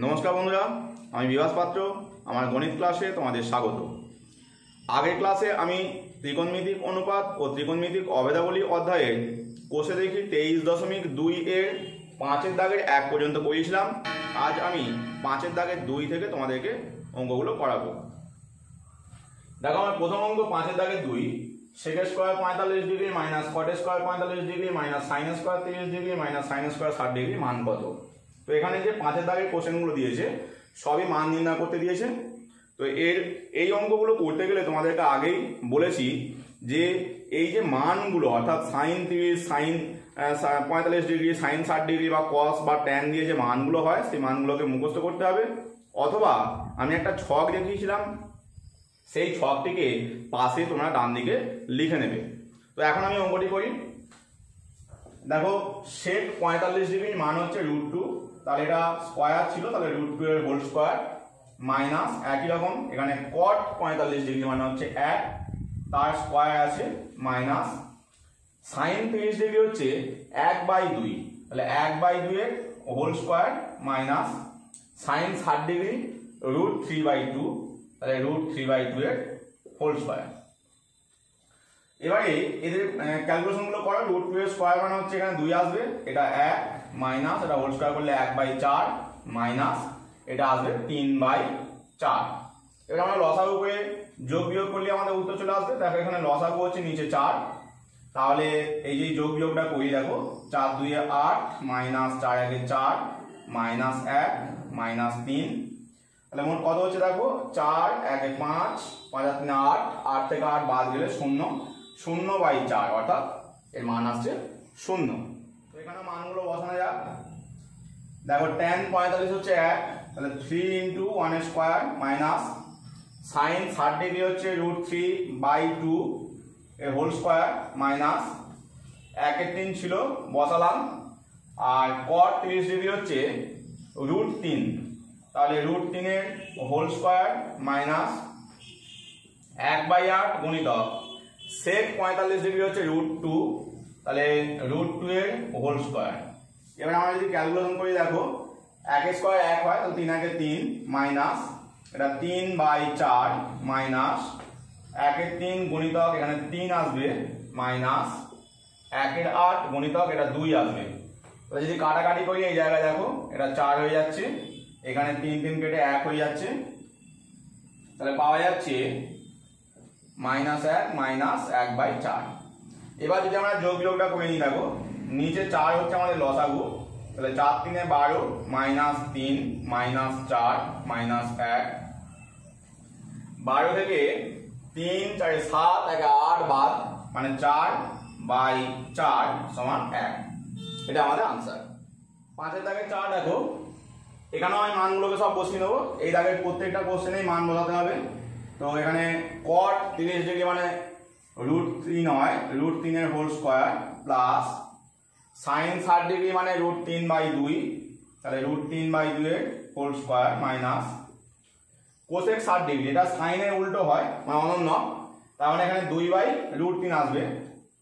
নমস্কার বন্ধুরা, আমি বিভাস পাত্র। আমার গণিত ক্লাসে তোমাদের স্বাগত। আগের ক্লাসে আমি ত্রিকোণমিতিক অনুপাত ও ত্রিকোণমিতিক অভেদাবলী অধ্যায়ের কোষে দেখি 23.2 এর 5-এর দাগের 1 পর্যন্ত করিয়েছিলাম। আজ আমি 5-এর দাগের 2 থেকে তোমাদেরকে অঙ্কগুলো করাবো। দেখো, আমার প্রথম অঙ্ক 5-এর দাগের 2, sec square 45 degree minus cot square 45 degree minus sin square 30 degree minus sin square 60 degree মান কত? তো এখানে যে 5-এর দাগের কোশ্চেনগুলো দিয়েছে সবই মান নির্ণয় করতে দিয়েছে। তো এই অঙ্কগুলো করতে গেলে তোমাদেরকে আগেই বলেছি যে এই যে মানগুলো অর্থাৎ sin 30, sin 45 degree, sin 60 degree বা cos বা tan দিয়ে যে মানগুলো হয় সেই মানগুলোকে মুখস্থ করতে হবে, অথবা আমি একটা ছক দেখিয়েছিলাম সেই ছকটিকে পাশে তোমরা ডান দিকে লিখে নেবে। তো এখন আমি অঙ্কটি করি। দেখো, sec 45 ডিগ্রির মান হচ্ছে √2, তাহলে এটা স্কয়ার ছিল, তাহলে √2 এর হোল স্কয়ার মাইনাস একই রকম এখানে cot 45 ডিগ্রি মানে হচ্ছে 1, তার স্কয়ার আছে মাইনাস sin 30 ডিগ্রি হচ্ছে 1/2, তাহলে 1/2 এর whole square minus sin 60 degree √3/2, তাহলে √3/2 এর হোল স্কয়ার। এবারে এদের ক্যালকুলেশনগুলো করো। √2 এর স্কয়ার মানে হচ্ছে এখানে 2 আসবে, এটা 1 মাইনাস এটা হোল স্কয়ার করলে 1/4 মাইনাস এটা আসবে 3/4। এবার আমরা লসাগু করে যোগ বিয়োগ করলে আমাদের উত্তর চলে আসবে। দেখো এখানে লসাগু হচ্ছে নিচে 4, তাহলে এই যে যোগ বিয়োগটা করি, দেখো 4 2 এ 8 মাইনাস 4 1 এ 4 মাইনাস 1 মাইনাস 3, তাহলে মোট কত হচ্ছে দেখো 4 1 এ 5 5 3 8, 8 থেকে 8 বাদ গেলে 0, 0/4 অর্থাৎ এর মান আসছে 0। তো এখানে মানগুলো বসানো যাক। দেখো tan 45 হচ্ছে 1, তাহলে 3 × 1 স্কয়ার মাইনাস sin 60 ডিগ্রি হচ্ছে √3/2 এর হোল স্কয়ার মাইনাস 1 এর 3 ছিল বসালাম, আর cot 30 ডিগ্রি হচ্ছে √3, তাহলে √3 এর হোল স্কয়ার মাইনাস 1/8 গুণিতক sec 45 ডিগ্রি হচ্ছে √2, তাহলে √2 এর হোল স্কয়ার। এবার আমরা যদি ক্যালকুলেশন করি, দেখো 1 স্কয়ার 1 হয়, তাহলে 3 1 3 মাইনাস এটা 3/4 মাইনাস 1 এর 3 গুণিতক এখানে 3 আসবে মাইনাস 1 এর 8 গুণিতক এটা 2 আসবে। তাহলে যদি কাটাকাটি করি এই জায়গায় দেখো এটা 4 হয়ে যাচ্ছে, এখানে 3 3 কেটে 1 হয়ে যাচ্ছে, তাহলে পাওয়া যাচ্ছে -1 মাইনাস 1/4। এবার যদি আমরা যোগ বিয়োগটা করে নিই, দেখো নিচে 4 হচ্ছে আমাদের লসাগু, তাহলে 4 3 এ 12 মাইনাস 3 মাইনাস 4 মাইনাস 1, 12 থেকে 3 4 7 1 8 বাদ মানে 4/4 সমান 1। এটা আমাদের আনসার। 5-এর দাগের 4 দেখো, এখানেও আমি মানগুলোকে সব বসিয়ে নেবো। এই দাগের প্রত্যেকটা কোশ্চেনেই মান বসাতে হবে। তো এখানে cot 30 ডিগ্রি মানে √3 নয়, √3 এর whole square plus sin 60 degree মানে √3/2, তাহলে √3/2 এর whole square minus cosec 60 degree, এটা sin এর উল্টো হয় মানে অনন্য, তার মানে এখানে 2/√3 আসবে,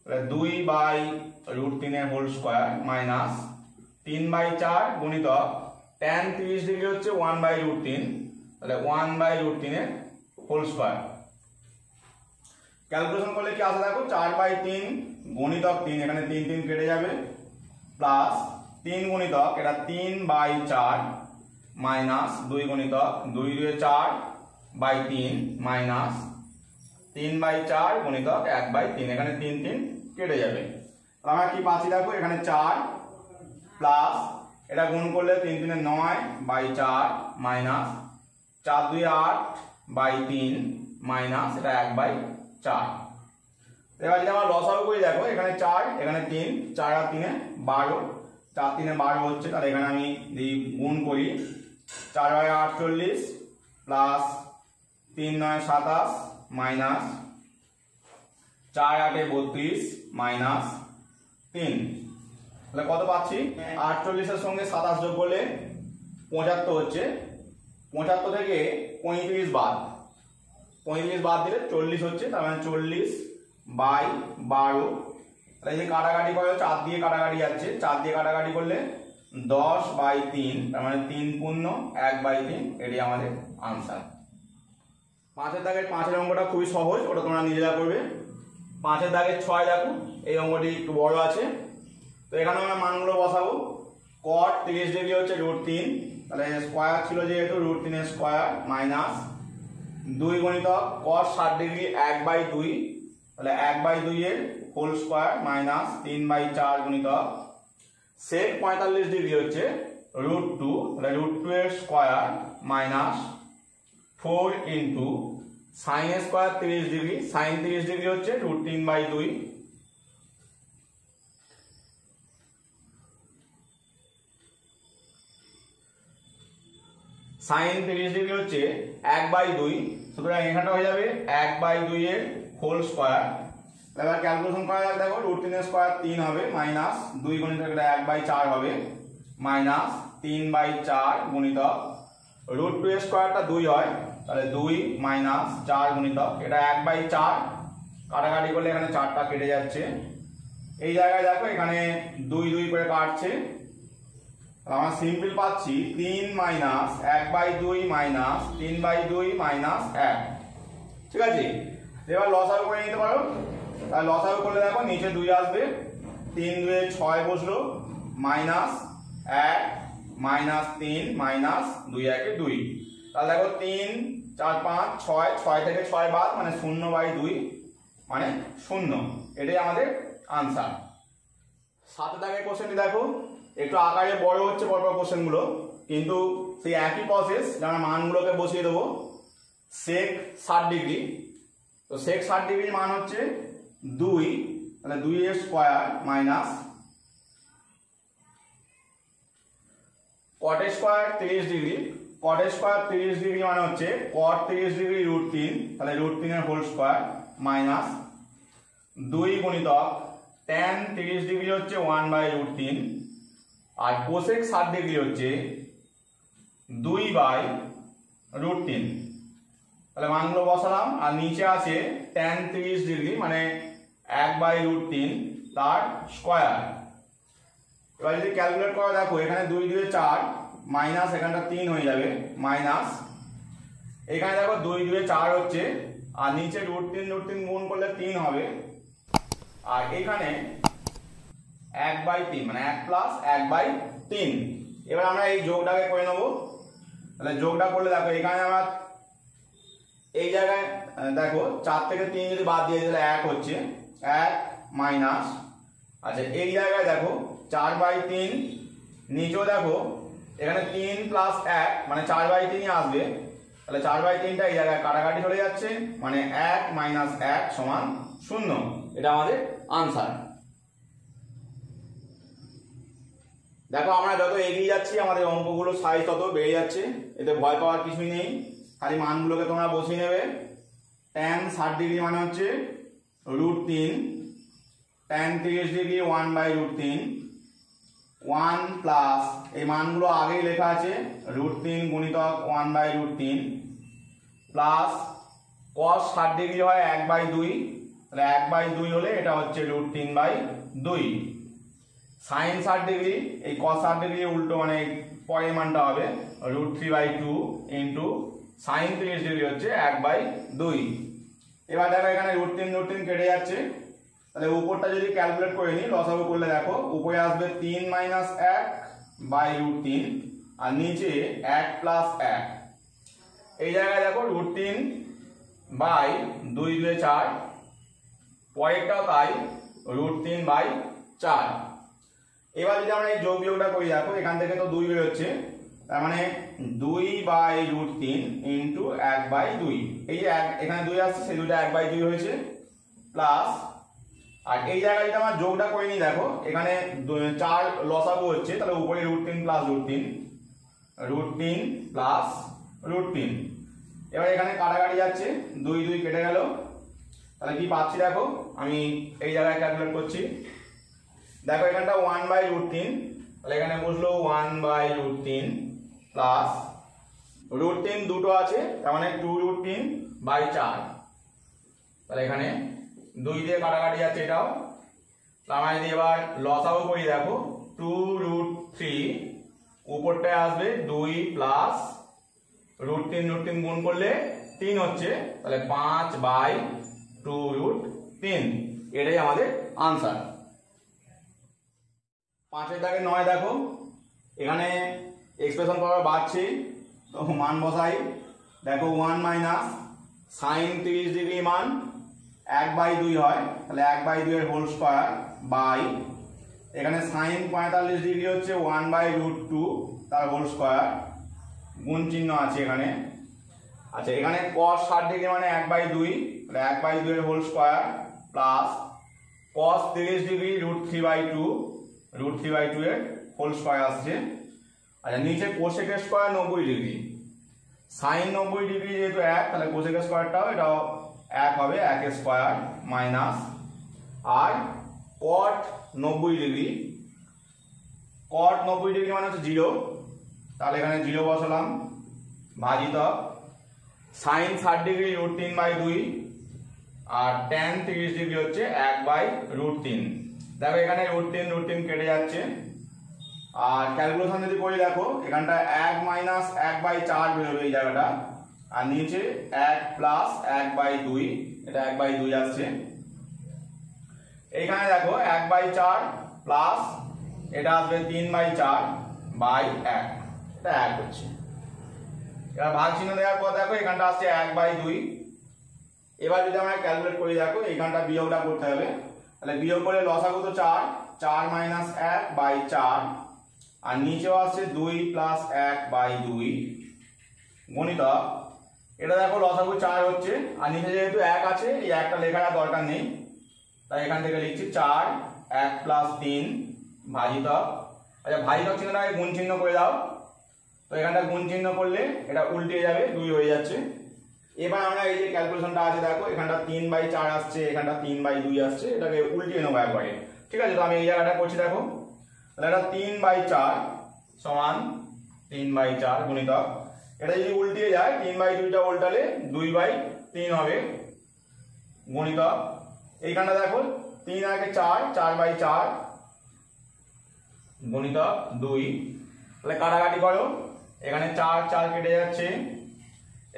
তাহলে 2/√3 এর হোল স্কয়ার মাইনাস 3/4 গুণিতক tan 30 ডিগ্রি হচ্ছে 1/√3, তাহলে 1/√3 এর হোল স্কয়ার। ক্যালকুলেশন করলে কি আসে দেখো 4/3 গুণিতক 3, এখানে 3 3 কেটে যাবে, প্লাস 3 গুণিতক এটা 3/4 মাইনাস 2 গুণিতক 2 2 এ 4/3 মাইনাস 3/4 গুণিতক 1/3, এখানে 3 3 কেটে যাবে। আমরা কি পাচ্ছি দেখো এখানে 4 প্লাস এটা গুণ করলে 3 3 এ 9/4 মাইনাস 4 2 এ 8/3 মাইনাস এটা 1/4। এবার যদি আমরা লসাগু করি, দেখো এখানে 4 এখানে 3, 4 আর 3 এ 12, 4 3 এ 12 হচ্ছে, তাহলে এখানে আমি যদি গুণ করি 4 × 48 প্লাস 3 9 27 মাইনাস 4 8 32 মাইনাস 3, তাহলে কত পাচ্ছি 48 এর সঙ্গে 27 যোগ করলে 75 হচ্ছে, 75 থেকে 35 বাদ দিলে 40 হচ্ছে, তার মানে 40/12। তাহলে যদি কাটাকাটি করে 4 দিয়ে কাটাকাটি যাচ্ছে, 4 দিয়ে কাটাকাটি করলে 10/3, তার মানে 3 পূর্ণ 1/3, এটি আমাদের আনসার। 5 এর দাগের 5 এর অঙ্কটা খুবই সহজ, ওটা তোমরা নিজেরা করবে। 5 এর দাগের 6 দেখো, এই অঙ্কটি একটু বড় আছে, তো এখানে আমরা মানগুলো বসাবো। cot 30 ডিগ্রি হচ্ছে √3, তাহলে স্কয়ার ছিল যেহেতু √3 এর স্কয়ার মাইনাস 2 গুণিতক cos 60 ডিগ্রি 1/2, তাহলে 1/2 এর হোল স্কয়ার মাইনাস 3/4 গুণিতক sec 45 ডিগ্রি হচ্ছে √2, তাহলে √2 এর square minus 4 into sin square 30 degree, sin 30 degree হচ্ছে √3/2, sin 30 ডিগ্রি হচ্ছে 1/2, সুতরাং এখানটা হয়ে যাবে 1/2 এর হোল স্কয়ার। এবার ক্যালকুলেশন করা যাক, দেখো √3 এর স্কয়ার 3 হবে মাইনাস 2 গুণিতক এটা 1/4 হবে মাইনাস 3/4 গুণিতক √2 এর স্কয়ারটা 2 হয়, তাহলে 2 মাইনাস 4 গুণিতক এটা 1/4, কাটাকাটি করলে এখানে 4টা কেটে যাচ্ছে। এই জায়গায় দেখো এখানে 2 2 করে কাটছে, আমরা সিম্পল পাচ্ছি 3 মাইনাস 1/2 মাইনাস 3/2 মাইনাস 1, ঠিক আছে। এবার লসাগু করে নিতে পারো, তাহলে লসাগু করলে দেখো নিচে 2 আসবে, 3 2 6 বসলো মাইনাস 1 মাইনাস 3 মাইনাস 2 1 2, তাহলে দেখো 3 4 5 6, 6 থেকে 6 বাদ মানে 0/2 মানে 0, এটাই আমাদের আনসার। 7 দাগের কোশ্চেনটি দেখো, একটু আকারে বড় হচ্ছে পরপর কোশ্চেনগুলো, কিন্তু সেই একই প্রসেস, আমরা মানগুলোকে বসিয়ে দেবো। sec 60 ডিগ্রি, তো sec 60 ডিগ্রির মান হচ্ছে 2, তাহলে 2 এর square minus cot square 30 degree, cot square 30 degree মানে হচ্ছে cot 30 ডিগ্রি √3, তাহলে √3 এর হোল স্কয়ার মাইনাস 2 গুণিতক tan 30 ডিগ্রি হচ্ছে 1/√3, আর cosec 60 ডিগ্রি হচ্ছে 2/√3, তাহলে মানগুলো বসালাম। আর নিচে আছে tan 30 ডিগ্রি মানে 1/√3 তার স্কয়ার। এবার যদি ক্যালকুলেট করা দেখো, এখানে 2 2 4 মাইনাস এখানটা 3 হয়ে যাবে মাইনাস, এখানে দেখো 2 2 4 হচ্ছে, আর নিচে √3 গুণ করলে 3 হবে, আর এখানে 1/3 মানে 1 প্লাস 1/3। এবার আমরা এই যোগটাকে করে নেবো, তাহলে যোগটা করলে দেখো এখানে আমরা এই জায়গায় দেখো 4 থেকে 3 যদি বাদ দিয়ে দিলে 1 হচ্ছে, 1 মাইনাস, আচ্ছা এই জায়গায় দেখো 4/3, নিচেও দেখো এখানে 3 প্লাস 1 মানে 4/3 আসবে, তাহলে 4/3টা এই জায়গায় কাটাকাটি চলে যাচ্ছে, মানে 1 মাইনাস 1 সমান 0, এটা আমাদের আনসার। দেখো আমরা যত এগিয়ে যাচ্ছি আমাদের অঙ্কগুলো সাইজ তত বেড়ে যাচ্ছে, এতে ভয় পাওয়ার কিছুই নেই, খালি মানগুলোকে তোমরা বসিয়ে নেবে। tan 60 ডিগ্রি মানে হচ্ছে √3, tan 30 ডিগ্রি 1/√3, 1 প্লাস এই মানগুলো আগেই লেখা আছে √3 গুণিতক 1/√3 প্লাস cos 60 ডিগ্রি হয় 1/2, তাহলে 1/2 হলে এটা হচ্ছে √3/2, sin 60 ডিগ্রি এই cos 60 ডিগ্রি উল্টো মানে পরের মানটা হবে √3/2 ইন্টু sin 30 ডিগ্রি হচ্ছে 1/2। এবার দেখো এখানে √3 কেটে যাচ্ছে, তাহলে উপরটা যদি ক্যালকুলেট করে নিই, লসাগু করলে দেখো উপরে আসবে 3 মাইনাস 1/√3, আর নিচে 1 প্লাস 1, এই জায়গায় দেখো √3/2 2 4, পরেরটাও তাই √3/4। এবার যদি আমরা এই যোগ বিয়োগটা করি দেখো এখান থেকে তো 2 বেরোচ্ছে, তার মানে 2/√3 ইন্টু 1/2, এই যে এখানে 2 আসছে সেই 2টা 1/2 হয়েছে, প্লাস আর এই জায়গায় যদি আমরা যোগটা করে নিই দেখো এখানে 4 লসাগু হচ্ছে, তাহলে উপরে √3 প্লাস √3 প্লাস √3, এবার এখানে কাটাকাটি যাচ্ছে 2 2 কেটে গেল, তাহলে কি পাচ্ছি দেখো আমি এই জায়গায় ক্যালকুলেট করছি, দেখো এখানটা 1/√3, তাহলে এখানে বসলো 1/√3 প্লাস √3 দুটো আছে তার মানে 2√3/4, তাহলে এখানে 2 দিয়ে কাটাকাটি যাচ্ছে এটাও, আমরা যদি এবার লসাগু করি দেখো 2√3 উপরটায় আসবে 2 প্লাস √3 গুণ করলে 3 হচ্ছে, তাহলে 5/2√3 এটাই আমাদের আনসার। 5 দাগে 9 দেখো, এখানে এক্সপ্রেশন পাওয়ার বাড়ছে, তো মান বসাই। দেখো 1 মাইনাস সাইন 30 ডিগ্রি মান 1/2 হয়, তাহলে 1/2 এর হোল স্কয়ার বাই এখানে সাইন 45 ডিগ্রি হচ্ছে 1/√2 তার হোল স্কয়ার, গুণ চিহ্ন আছে এখানে। আচ্ছা, এখানে cos 60 ডিগ্রি মানে 1/2, তাহলে 1/2 এর whole square plus cos 30 degree √3/2 √3/2 এর হোল স্কয়ার আসছে। আচ্ছা, নিচে cosec square 90 degree, sine 90 degree যেহেতু 1, তাহলে কোসেক স্কয়ারটাও এটাও 1 হবে, 1 স্কয়ার মাইনাস আর cot 90 ডিগ্রি, cot 90 ডিগ্রি মানে হচ্ছে 0, তাহলে এখানে 0 বসালাম, ভাজিত সাইন 60 ডিগ্রি √3/2 আর tan 30 ডিগ্রি হচ্ছে 1/√3। দেখো এখানে √3 কেটে যাচ্ছে, আর ক্যালকুলেশন যদি করি দেখো এখানটা 1 মাইনাস 1/4 বেরোবে এই জায়গাটা, আর নিচে 1 প্লাস 1/2, এটা 1/2 আসছে। এইখানে দেখো 1/4 প্লাস এটা আসবে 3/4/1, এটা 1 হচ্ছে। এবার ভাগ চিহ্ন দেওয়ার পর দেখো এখানটা আসছে 1/2। এবার যদি আমরা ক্যালকুলেট করি দেখো এইখানটা বিয়োগটা করতে হবে, তাহলে বিয়োগ করে লসাগু তো 4 মাইনাস 1/4 আর নিচেও আসছে 2 প্লাস 1/2 গণিতক, এটা দেখো লসাগু 4 হচ্ছে, আর নিচে যেহেতু 1 আছে এই 1টা লেখার দরকার নেই, তাই এখান থেকে লিখছি 4 1 প্লাস 3 ভাজিতক। আচ্ছা, ভাজিতক চিহ্নটাকে গুণ চিহ্ন করে দাও, তো এখানটা গুণ চিহ্ন করলে এটা উল্টে যাবে, 2 হয়ে যাচ্ছে। এবার আমরা এই যে ক্যালকুলেশনটা আছে দেখো এখানটা 3/4 আসছে, এখানটা 3/2 আসছে, এটাকে উল্টিয়ে নেবো একবারে, ঠিক আছে। তো আমি এই জায়গাটা করছি দেখো, তাহলে এটা 3/4 সমান 3/4 গুণিতক, এটা যদি উল্টিয়ে যায় 3/2টা উল্টালে 2/3 হবে গুণিতক। এইখানটা দেখো 3 আগে 4 4/4 গুণিতক 2, তাহলে কাটাকাটি করো, এখানে 4 4 কেটে যাচ্ছে,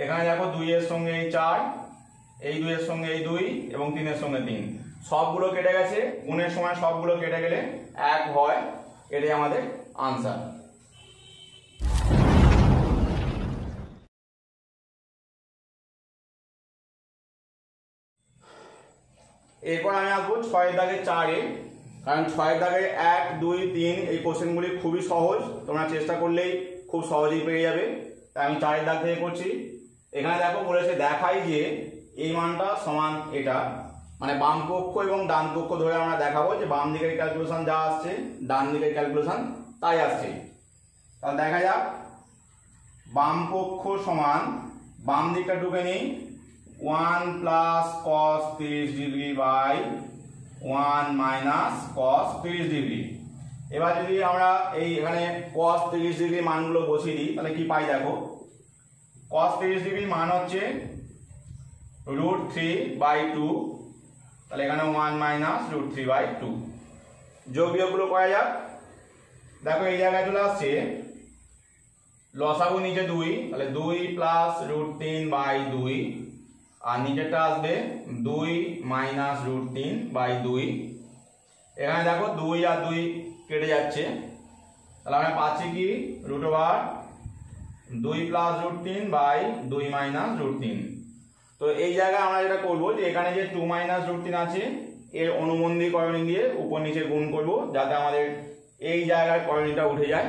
এখানে দেখো 2 এর সঙ্গে এই 4, এই 2 এর সঙ্গে এই 2 এবং 3 এর সঙ্গে 3, সবগুলো কেটে গেছে, গুণের সময় সবগুলো কেটে গেলে 1 হয়, এটাই আমাদের আনসার। এরপর আমি আসবো 6 দাগের 4-এ, কারণ 6 দাগের 1 2 3 এই কোশ্চেনগুলি খুবই সহজ, তোমরা চেষ্টা করলেই খুব সহজেই পেয়ে যাবে, তাই আমি 4 দাগ থেকে করছি। এখানে দেখো বলেছে দেখাই যে এই মানটা সমান এটা, মানে বাম পক্ষ এবং ডান পক্ষ ধরে আমরা দেখাবো যে বাম দিকের ক্যালকুলেশন যা আসছে ডান দিকের ক্যালকুলেশন তাই আসছে। তাহলে দেখা যাক, বাম পক্ষ সমান, বাম দিকটা ঢুকে নিই, 1 plus cos 30 degree by 1 minus cos 30 degree. এবার যদি আমরা এই এখানে cos 30 ডিগ্রি মানগুলো বসিয়ে দিই তাহলে কি পাই দেখো, cos 30 ডিগ্রি মান হচ্ছে √3/2, তাহলে এখানে 1 মাইনাস √3/2, যোগ বিয়োগগুলো করা যাক। দেখো এই জায়গায় চলে আসছে লসাগু নিচে 2, তাহলে 2 প্লাস √3/2 আর নিচেরটা আসবে 2 মাইনাস √3/2। এখানে দেখো 2 আর 2 কেটে যাচ্ছে, তাহলে আমরা পাচ্ছি কি √2 প্লাস √3/2 মাইনাস √3। তো এই জায়গায় আমরা যেটা করবো যে এখানে যে 2 মাইনাস √3 আছে এর অনুবন্ধী করণী দিয়ে উপর নিচে গুণ করব, যাতে আমাদের এই জায়গায় করণীটা উঠে যায়।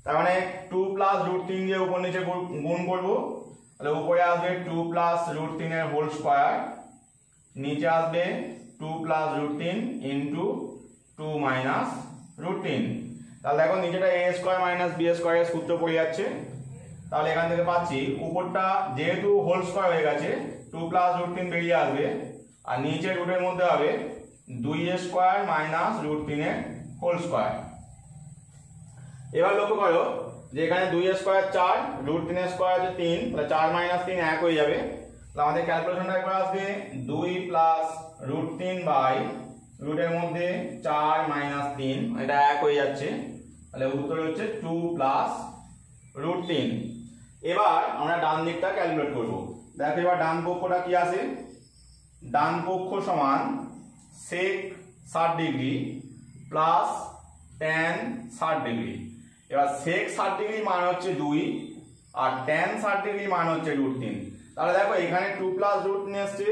তার মানে 2 প্লাস √3 দিয়ে উপর নিচে গুণ করব, তাহলে উপরে আসবে 2 প্লাস √3 এর হোল স্কয়ার, নিচে আসবে 2 প্লাস √3 ইন্টু 2 মাইনাস √3। তাহলে দেখো নিচেটা a স্কয়ার মাইনাস b স্কয়ারের সূত্র পড়ে যাচ্ছে, তাহলে এখান থেকে পাচ্ছি উপরটা যেহেতু হোল স্কয়ার হয়ে গেছে 2 প্লাস √3 বেরিয়ে আসবে, আর নিচের রুটের মধ্যে হবে 2 স্কয়ার মাইনাস √3 এর হোল স্কয়ার। এবার লক্ষ্য করো যে এখানে 2 স্কয়ার 4, √3 স্কয়ার আছে 3, তাহলে 4 মাইনাস 3 1 হয়ে যাবে। তাহলে আমাদের ক্যালকুলেশনটা একবার আসবে 2 প্লাস √3/, রুটের মধ্যে 4 মাইনাস 3, এটা 1 হয়ে যাচ্ছে, তাহলে উত্তর হচ্ছে 2 প্লাস রুট 3। এবার আমরা ডান দিকটা ক্যালকুলেট করব। দেখো এবার ডান পক্ষটা কি আছে, ডান পক্ষ সমান sec 60 degree plus tan 60 degree. এবার sec 60 ডিগ্রি মান হচ্ছে 2 আর tan 60 ডিগ্রি মান হচ্ছে রুট 3। তাহলে দেখো এখানে 2 প্লাস রুট নিয়ে এসছে,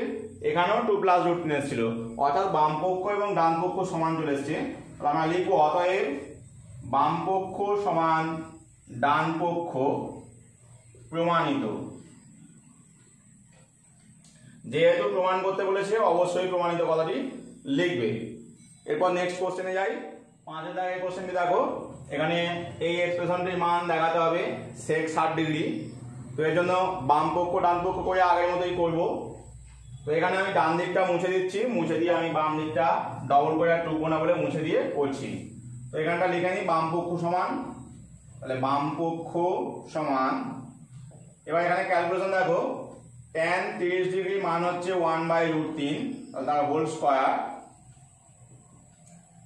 এখানেও 2 প্লাস রুট নিয়ে এসেছিল, অর্থাৎ বাম পক্ষ এবং ডান পক্ষ সমান চলে এসছে। তাহলে আমরা লিখবো অতএব বাম পক্ষ সমান ডান পক্ষ প্রমাণিত। যেহেতু প্রমাণ করতে বলেছে অবশ্যই প্রমাণিত কথাটি লিখবে। এরপর নেক্সট কোশ্চেনে যাই। 5 দাগের কোশ্চেনটি দেখো, এখানে এই এক্সপ্রেশনটির মান দেখাতে হবে sec 60 ডিগ্রি। তো এর জন্য বাম পক্ষ ডান পক্ষ করে আগের মতোই করব। তো এখানে আমি ডান দিকটা মুছে দিচ্ছি, মুছে দিয়ে আমি বাম দিকটা ডবল করে আর 2 কোণা বলে মুছে দিয়ে করছি। তো এখানটা লিখে নিই বাম পক্ষ সমান, তাহলে বাম পক্ষ সমান, এবার এখানে ক্যালকুলেশন দেখো tan 30 ডিগ্রি মান হচ্ছে 1/√3, তাহলে তার হোল স্কয়ার।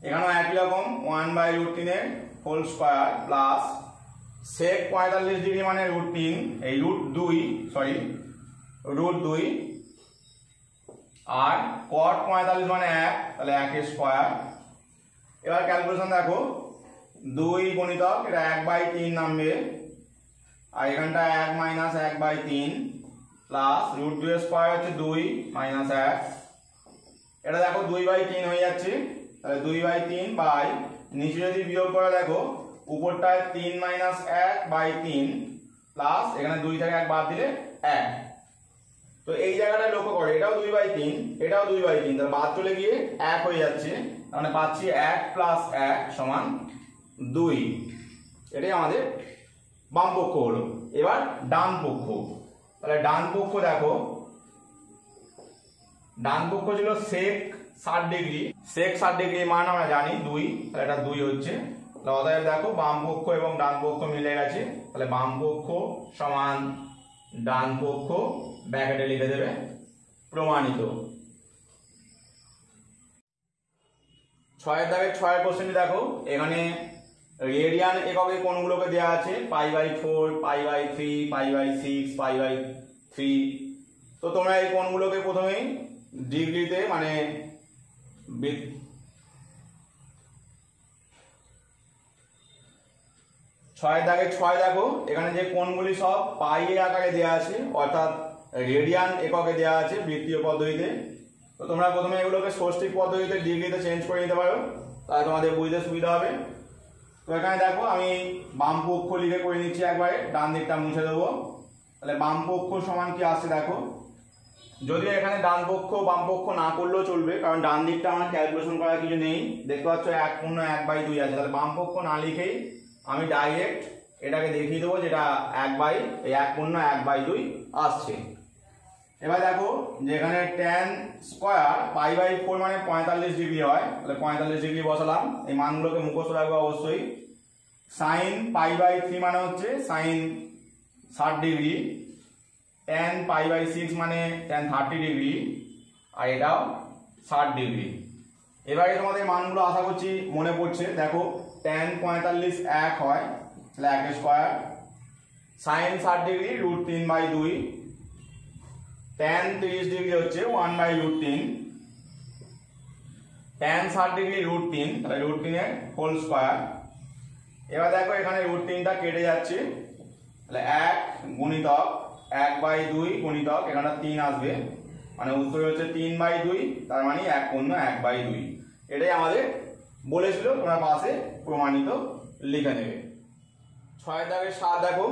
এখানেও একই রকম 1/√3 এর whole square plus sec 45 degree মানে √3, এই √2 আর cot 45 মানে 1, তাহলে 1 এর স্কয়ার। এবার ক্যালকুলেশন দেখো 2 গুণিতক এটা 1/3 নামবে, আর এখানটা 1 মাইনাস 1/3 প্লাস √2 এর স্কয়ার হচ্ছে 2 মাইনাস 1, এটা দেখো 2/3 হয়ে যাচ্ছে, তাহলে 2/3 বাই নিচে যদি বিয়োগ করে দেখো উপরটায় 3 মাইনাস 1/3 প্লাস এখানে 2 থেকে 1 বাদ দিলে 1। তো এই জায়গাটায় লক্ষ্য করো এটাও 2/3 এটাও 2/3, তাহলে বাদ চলে গিয়ে 1 হয়ে যাচ্ছে, মানে পাচ্ছি 1 প্লাস 1 সমান 2। এটাই আমাদের বাম পক্ষ হলো। এবার ডান পক্ষ, তাহলে ডান পক্ষ দেখো, ডান পক্ষ ছিল sec 60 ডিগ্রি, sec 60 ডিগ্রি মান আমরা জানি 2, তাহলে এটা 2 হচ্ছে। তাহলে অতএব দেখো বাম পক্ষ এবং ডান পক্ষ মিলে গেছে, তাহলে বাম পক্ষ সমান ডান পক্ষ ব্র্যাকেটে লিখে দেবে প্রমাণিত। 6 দাগের 6 কোশ্চেনটি দেখো, এখানে রেডিয়ান এককে কোণগুলোকে দেওয়া আছে π/4, π/3, π/6, π/3। তো তোমরা এই কোণগুলোকে প্রথমেই ডিগ্রিতে মানে 6 দাগে 6 দেখো, এখানে যে কোণগুলি সব পাই এর আকারে দেওয়া আছে, অর্থাৎ রেডিয়ান এককে দেওয়া আছে বৃত্তীয় পদ্ধতিতে। তো তোমরা প্রথমে এগুলোকে ষষ্ঠিক পদ্ধতিতে ডিগ্রিতে চেঞ্জ করে নিতে পারো, তাহলে তোমাদের বুঝতে সুবিধা হবে। তো এখানে দেখো আমি বাম পক্ষ লিখে করে নিচ্ছি একবারে, ডান দিকটা মুছে দেবো। তাহলে বাম পক্ষ সমান কি আসছে দেখো, যদিও এখানে ডান পক্ষ বাম পক্ষ না করলেও চলবে, কারণ ডান দিকটা আমার ক্যালকুলেশন করার কিছু নেই, দেখতে পাচ্ছ 1/1/2 আছে, তাহলে বাম পক্ষ না লিখেই আমি ডাইরেক্ট এটাকে দেখিয়ে দেবো যেটা 1/1/2 আসছে। এবার দেখো যে এখানে tan স্কয়ার π/4 মানে 45 ডিগ্রি হয়, তাহলে 45 ডিগ্রি বসালাম, এই মানগুলোকে মুখস্থ রাখবো অবশ্যই। sin π/3 মানে হচ্ছে sin 60 ডিগ্রি, tan π/6 মানে tan 30 ডিগ্রি, আর এটাও 60 ডিগ্রি। এবারে তোমাদের মানগুলো আশা করছি মনে পড়ছে। দেখো tan 45 1 হয়, তাহলে 1 square, sin 60 degree √3/2, tan 30 degree হচ্ছে 1/√3, tan 60 ডিগ্রি √3, তাহলে √3 এর হোল স্কয়ার। এবার দেখো এখানে √3টা কেটে যাচ্ছে, তাহলে 1 গুণিতক 1/2 গুণিতক এখানে 3 আসবে, মানে উত্তর হচ্ছে 3/2, তার মানে 1/2। এটাই আমাদের বলেছিল, তোমরা পাশে প্রমাণিত লিখে নেবে। 6 দাগের 7 দেখো,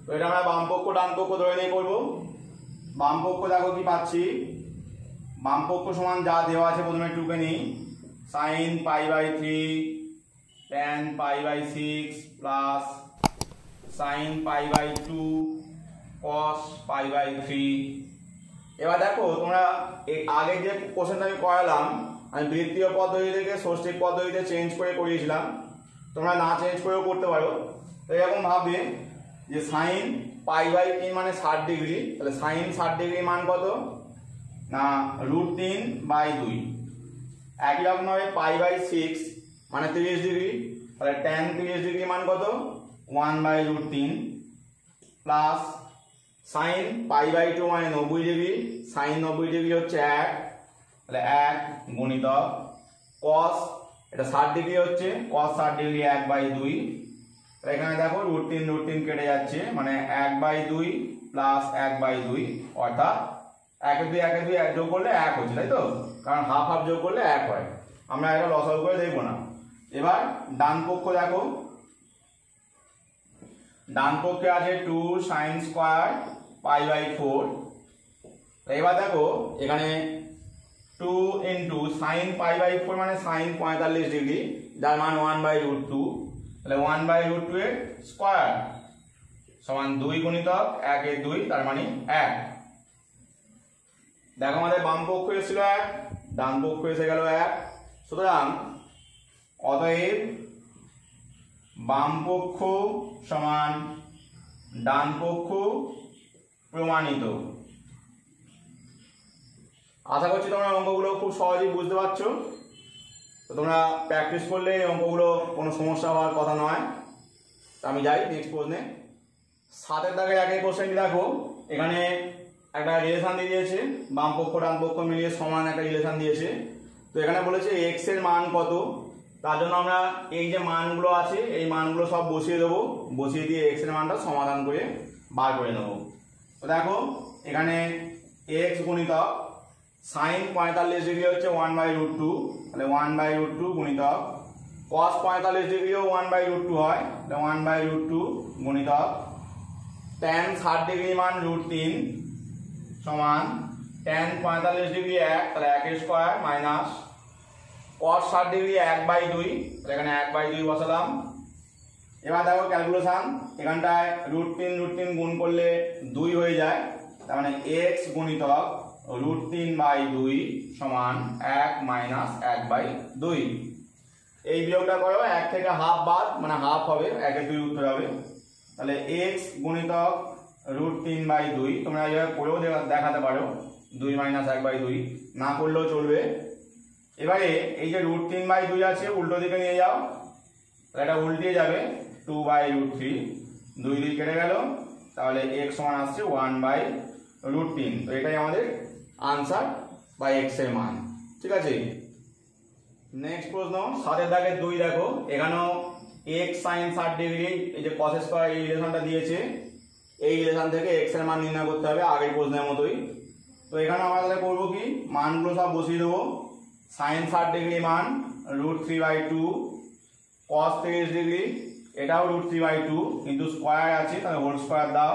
তো এটা আমরা বাম পক্ষ ডান পক্ষ ধরে নিয়ে করবো। বাম পক্ষ দেখো কি পাচ্ছি, বাম পক্ষ সমান যা দেওয়া আছে প্রথমে টুকে নিই, sin π/3 tan π/6 plus sin π/2 cos π/3। এবার দেখো তোমরা আগে যে কোশ্চেনটা আমি করালাম, আমি বৃত্তীয় পদ্ধতি থেকে ষষ্ঠিক পদ্ধতিতে চেঞ্জ করে করিয়েছিলাম, তোমরা না চেঞ্জ করেও করতে পারো। তো এরকম ভাববে যে sin π/3 মানে 60 ডিগ্রি, তাহলে sin 60 ডিগ্রি মান কত না √3/2, একই রকম ভাবে π/6 মানে 30 ডিগ্রি, তাহলে tan 30 ডিগ্রি মান কত 1/√3 প্লাস sin π/2 মানে 90 ডিগ্রি, sin 90 ডিগ্রি হচ্ছে 1, তাহলে 1 গুণিতক cos এটা 60 ডিগ্রি হচ্ছে cos 60 ডিগ্রি 1/2, তাহলে এখানে দেখো √3 কেটে যাচ্ছে মানে 1/2 প্লাস 1/2 অর্থাৎ 1 এর 2 যোগ করলে 1 হচ্ছে, তাই তো, কারণ হাফ হাফ যোগ করলে 1 হয়। আমরা এটা লসাগু করে দেখবো না। এবার ডান পক্ষ দেখো, ডান পক্ষে আছে 2 sin স্কয়ার π/4, এবার দেখো এখানে 2 ইন্টু sin π/4 মানে sin 45 ডিগ্রি যার মান 1/√2, তাহলে 1/√2 এর স্কয়ার সমান 2 গুণিতক 1 এর 2 তার মানে 1। দেখো আমাদের বাম পক্ষ এসেছিল 1, ডান পক্ষ এসে গেল 1, সুতরাং অতএব বাম পক্ষ সমান ডান পক্ষ প্রমাণিত। আশা করছি তোমরা অঙ্কগুলো খুব সহজেই বুঝতে পারছো। তো তোমরা প্র্যাকটিস করলে এই অঙ্কগুলো কোনো সমস্যা হওয়ার কথা নয়। আমি যাই নেক্সট প্রশ্নে। 7 দাগের আগে কোশ্চেনটি দেখো, এখানে একটা রিলেশন দিয়ে দিয়েছে, বাম পক্ষ ডান পক্ষ মিলিয়ে সমান একটা রিলেশন দিয়েছে। তো এখানে বলেছে এক্স এর মান কত, তার জন্য আমরা এই যে মানগুলো আছে এই মানগুলো সব বসিয়ে দেবো, বসিয়ে দিয়ে এক্স এর মানটা সমাধান করে বার করে নেব। তো দেখো এখানে এক্স গুণিতক sin 45 ডিগ্রি হচ্ছে 1/√2, তাহলে 1/√2 গুণিতক cos 45 ডিগ্রিও 1/√2 হয়, তাহলে 1/√2 গুণিতক tan 60 ডিগ্রি মান √3 সমান tan 45 ডিগ্রি 1, তাহলে 1 স্কয়ার মাইনাস cos 60 ডিগ্রি 1/2, তাহলে এখানে 1/2 বসালাম। এবার দেখো ক্যালকুলেশন, এখানটায় √3 গুণ করলে 2 হয়ে যায়, তার মানে x গুণিতক √3/2 সমান 1 মাইনাস 1/2। এই বিয়োগটা করো, 1 থেকে হাফ বাদ মানে হাফ হবে, 1 এর 2 উত্তর হবে। তাহলে x গুণিতক √3/2 তোমরা এইভাবে করেও দেখাতে পারো, 2 মাইনাস 1/2 না করলেও চলবে। এবারে এই যে √3/2 আছে উল্টো দিকে নিয়ে যাও, তাহলে এটা উল্টে যাবে 2/√3, 2 কেটে গেল, তাহলে x সমান আসছে 1/√3। তো এটাই আমাদের আনসার বা x এর মান, ঠিক আছে। নেক্সট প্রশ্ন 7 দাগের 2 দেখো, এখানেও x sin 60 ডিগ্রি এই যে cos স্কয়ার এই রিলেশনটা দিয়েছে, এই রিলেশন থেকে x এর মান নির্ণয় করতে হবে আগের প্রশ্নের মতোই। তো এখানে আমরা তাহলে করবো কি, মানগুলো সব বসিয়ে দেবো। sin 60 ডিগ্রি মান √3/2, cos 30 ডিগ্রি এটাও √3/2 কিন্তু স্কয়ার আছে, তাহলে হোল স্কয়ার দাও।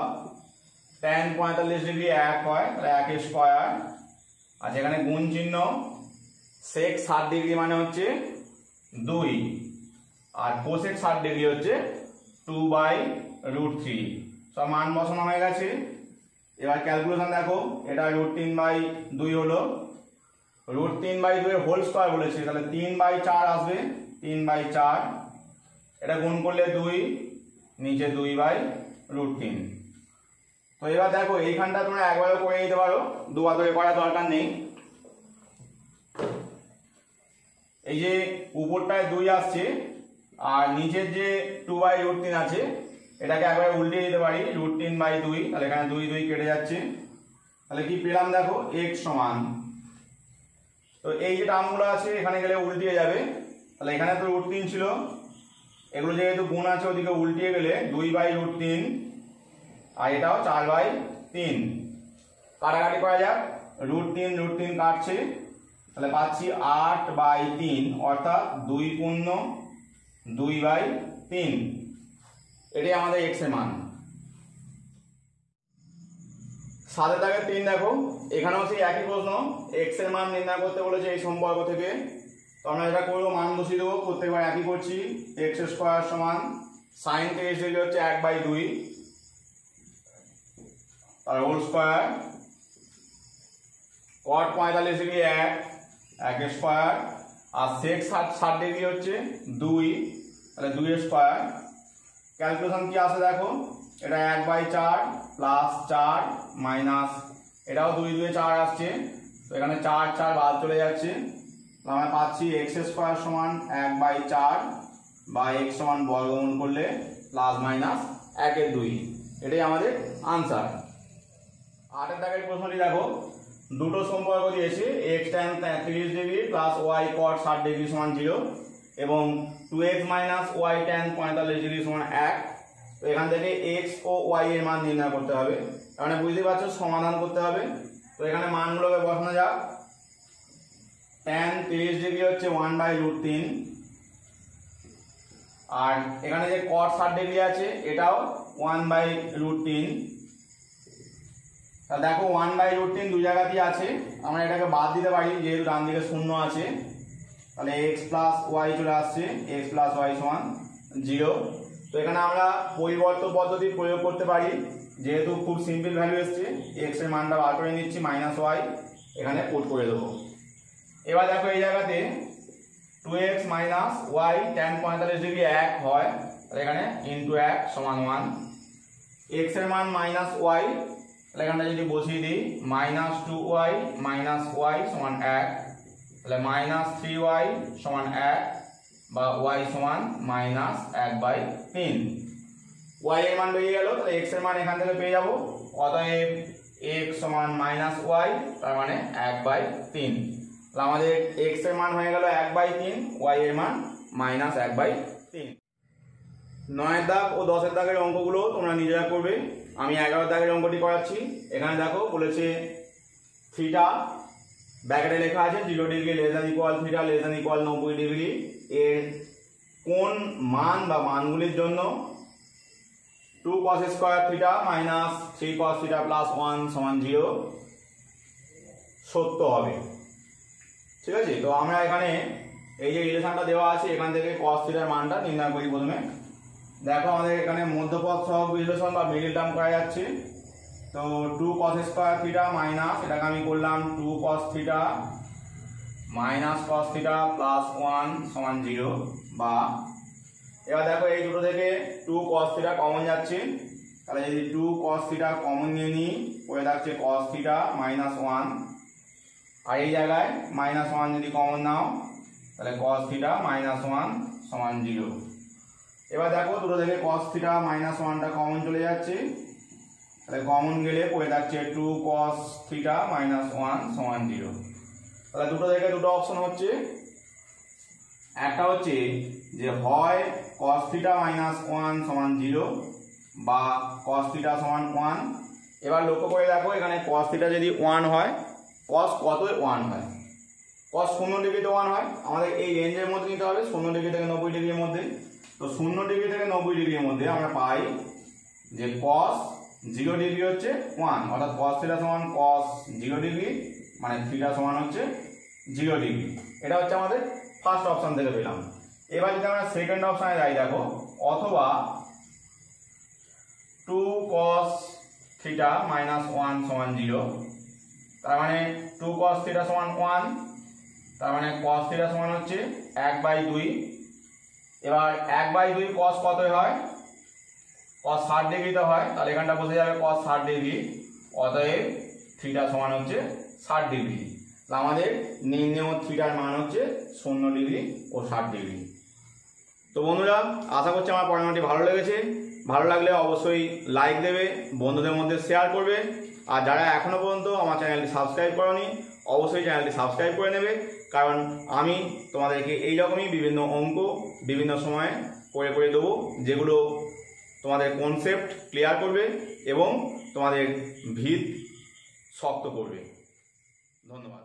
tan 45 ডিগ্রি 1 হয়, তাহলে 1 স্কয়ার, আর এখানে গুণ চিহ্ন, sec 60 ডিগ্রি মানে হচ্ছে 2 আর cosec 60 ডিগ্রি হচ্ছে 2/√3। সব মান বসানো হয়ে গেছে। এবার ক্যালকুলেশন দেখো, এটা √3/2 হলো, √3/2 এর হোল স্কয়ার বলেছে, তাহলে 3/4 আসবে, 3/4, এটা গুণ করলে 2, নিচে 2/√3। তো এবার দেখো এইখানটা তোমরা একবারও করে নিতে পারো, দুবার করে করার দরকার নেই। এই যে উপরটায় 2 আসছে আর নিচের যে 2/√3 আছে এটাকে একবার উল্টে দিতে পারি, √3/2, তাহলে এখানে 2 কেটে যাচ্ছে, তাহলে কি পেলাম দেখো x সমান, তো এই যে টার্মগুলো আছে এখানে গেলে উল্টিয়ে যাবে, তাহলে এখানে তো √3 ছিল, এগুলো যেহেতু গুণ আছে ওদিকে উল্টিয়ে গেলে 2/√3 আর এটাও 4/3, কাটাকাটি করা যাক, √3 কাটছে, তাহলে পাচ্ছি 8/3 অর্থাৎ 2 পূর্ণ 2/3, এটাই আমাদের x এর মান। 7 দাগের 3 দেখো, এখানেও সেই একই প্রশ্ন, x এর মান নির্ণয় করতে বলেছে এই সম্পর্ক থেকে। তো আমরা এটা করবো, মান বসিয়ে দেবো, প্রত্যেকবার একই করছি, x স্কয়ার সমান sin 30 ডিগ্রি হচ্ছে 1/2 আর whole square, cot 45 degree 1 square, আর sec 60 ডিগ্রি হচ্ছে 2, তাহলে 2 স্কয়ার। ক্যালকুলেশন কি আসে দেখো, এটা 1/4 প্লাস 4 মাইনাস এটাও 2 4 আসছে, তো এখানে 4 বাদ চলে যাচ্ছে, আমরা পাচ্ছি এক্স স্কোয়ার সমান 1/4 বা এক্স সমান বর্গমূল করলে প্লাস মাইনাস 1/2। এটাই আমাদের আনসার। 8 দাগের প্রশ্নটি দেখো, দুটো সম্পর্ক দিয়েছে x tan 30 degree plus y cot 60 degree সমান 0 এবং 2x minus y tan 45 degree সমান 1। তো এখান থেকে x ও y এর মান নির্ণয় করতে হবে, মানে বুঝতে পারছো সমাধান করতে হবে। তো এখানে মানগুলোকে বসানো যাক। tan 30 ডিগ্রি হচ্ছে 1/√3 আর এখানে যে cot 60 ডিগ্রি আছে এটাও 1/√3। তাহলে দেখো 1/√3 দুই জায়গাতেই আছে, আমরা এটাকে বাদ দিতে পারি যেহেতু ডান দিকে শূন্য আছে। তাহলে x প্লাস ওয়াই চলে আসছে, x প্লাস ওয়াই সমান 0। তো এখানে আমরা পরিবর্তন পদ্ধতি প্রয়োগ করতে পারি, যেহেতু খুব সিম্পল ভ্যালু এসছে, x এর মানটা বার করে নিচ্ছি মাইনাস ওয়াই, এখানে পুট করে দেবো। এবার দেখো এই জায়গাতে 2x minus Y tan 45 degree 1 হয়, তাহলে এখানে ইন্টু 1 সমান 1। x এর মান মাইনাস ওয়াই, তাহলে এখানটা যদি বসিয়ে দিই মাইনাস 2y মাইনাস ওয়াই সমান 1, তাহলে মাইনাস 3y সমান 1 বা y সমান মাইনাস 1/3। y এর মান বেরিয়ে গেল, তাহলে x এর মান এখান থেকে পেয়ে যাবো। অতএব x সমান মাইনাস ওয়াই, তার মানে 1/3। তাহলে আমাদের x এর মান হয়ে গেল 1/3, y এর মান মাইনাস 1/3। 9 দাগ ও 10 দাগের অঙ্কগুলো তোমরা নিজেরা করবে, আমি 11 দাগের অঙ্কটি করাচ্ছি। এখানে দেখো বলেছে থিটা ব্র্যাকেটে লেখা আছে 0 degree less than equal theta less than equal 90 degree এর কোন মান বা মানগুলির জন্য 2 cos square theta minus 3 cos theta plus 1 সমান 0 সত্য হবে। ঠিক আছে, তো আমরা এখানে এই যে রিলেশনটা দেওয়া আছে এখান থেকে cos থিটার মানটা নির্ণয় করি। প্রথমে দেখো আমাদের এখানে মধ্যপদ সহগ বিশ্লেষণ বা মিডল টার্ম করা যাচ্ছে। তো 2 cos স্কয়ার থিটা মাইনাস, এটাকে আমি করলাম 2 cos theta minus cos theta plus 1 সমান 0 বা এবার দেখো এই দুটো থেকে 2 cos থিটা কমন যাচ্ছে, তাহলে যদি 2 cos থিটা কমন নিয়ে নিই পড়ে থাকছে cos থিটা মাইনাস 1 আর এই জায়গায় মাইনাস 1 যদি কমন নাও তাহলে cos থিটা মাইনাস 1 সমান 0। এবার দেখো দুটো থেকে cos থিটা মাইনাস 1টা কমন চলে যাচ্ছে, তাহলে কমন গেলে পড়ে থাকছে 2 cos থিটা মাইনাস 1 সমান 0। তাহলে দুটো থেকে দুটো অপশন হচ্ছে, একটা হচ্ছে যে হয় cos থিটা মাইনাস 1 সমান 0 বা cos থিটা সমান 1। এবার লক্ষ্য করে দেখো এখানে cos থিটা যদি 1 হয়, cos কতই 1 হয়? cos 0 ডিগ্রিতে 1 হয়। আমাদের এই রেঞ্জের মধ্যে নিতে হবে 0 ডিগ্রি থেকে 90 ডিগ্রির মধ্যে। তো 0 ডিগ্রি থেকে 90 ডিগ্রির মধ্যে আমরা পাই যে cos 0 ডিগ্রি হচ্ছে 1, অর্থাৎ cos থিটা সমান cos 0 ডিগ্রি মানে থিটা সমান হচ্ছে 0 ডিগ্রি। এটা হচ্ছে আমাদের ফার্স্ট অপশন থেকে পেলাম। এবার যদি আমরা সেকেন্ড অপশনে যাই দেখো, অথবা 2 cos থিটা মাইনাস 1 সমান 0, তার মানে 2 cos থিটা সমান 1, তার মানে cos থিটা সমান হচ্ছে 1/2। এবার 1/2 cos কতই হয়? cos 60 ডিগ্রিতে হয়, তাহলে এখানটা বসে যাবে cos 60 ডিগ্রি, অতএব থিটা সমান হচ্ছে 60 ডিগ্রি। আমাদের নির্ণেয় থিটার মান হচ্ছে 0 ডিগ্রি ও 60 ডিগ্রি। তো বন্ধুরা আশা করছি আমার পড়ানোটি ভালো লেগেছে। ভালো লাগলে অবশ্যই লাইক দেবে, বন্ধুদের মধ্যে শেয়ার করবে, আর যারা এখনো পর্যন্ত আমার চ্যানেলটি সাবস্ক্রাইব করনি অবশ্যই চ্যানেলটি সাবস্ক্রাইব করে নেবে, কারণ আমি তোমাদেরকে এইরকমই বিভিন্ন অঙ্ক বিভিন্ন সময়ে করে দেবো, যেগুলো তোমাদের কনসেপ্ট ক্লিয়ার করবে এবং তোমাদের ভিত শক্ত করবে। ধন্যবাদ।